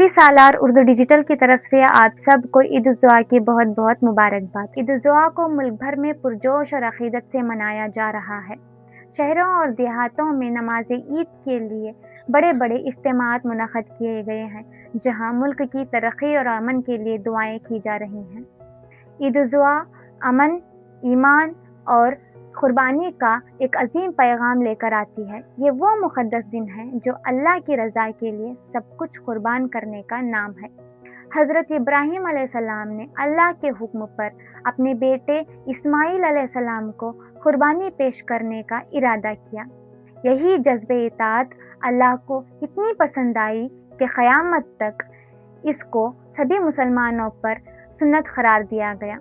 T V سالار Urdu digital کی طرف سے آپ سب کو عید الضحیٰ کی بہت بہت مبارکباد۔ عید الضحیٰ کو ملک بھر میں پرجوش اور عقیدت سے منایا جا رہا ہے۔ شہروں اور دیہاتوں میں نماز عید کے لیے بڑے بڑے اجتماعات منعقد کیے گئے ہیں، جہاں ملک کی ترقی اور امن کے لیے دعائیں کی جا رہی ہیں۔ عید الضحیٰ امن، ایمان اور قربانی کا ایک عظیم پیغام لے کر آتی ہے۔ یہ وہ مقدس دن ہے جو اللہ کی رضا کے لیے سب کچھ قربان کرنے کا نام ہے۔ حضرت ابراہیم علیہ السلام نے اللہ کے حکم پر اپنے بیٹے اسماعیل علیہ السلام کو قربانی پیش کرنے کا ارادہ کیا۔ یہی جذبہ اطاعت اللہ کو اتنی پسند آئی کہ قیامت تک اس کو سبھی مسلمانوں پر سنت قرار دیا گیا۔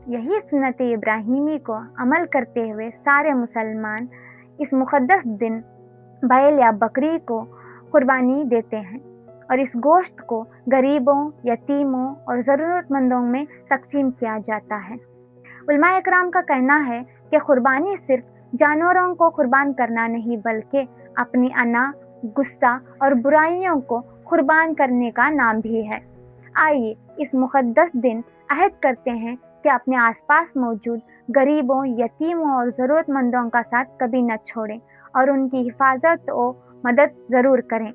یہی سنت ابراہیمی کو عمل کرتے ہوئے سارے مسلمان اس مقدس دن بیل یا بکری کو قربانی دیتے ہیں اور اس گوشت کو غریبوں، یتیموں اور ضرورت مندوں میں تقسیم کیا جاتا ہے۔ علماء اکرام کا کہنا ہے کہ قربانی صرف جانوروں کو قربان کرنا نہیں بلکہ اپنی انا، غصہ اور برائیوں کو قربان کرنے کا نام بھی ہے۔ آئیے اس مقدس دن عہد کرتے ہیں کہ اپنے آس پاس موجود غریبوں، یتیموں اور ضرورت مندوں کا ساتھ کبھی نہ چھوڑیں اور ان کی حفاظت و مدد ضرور کریں۔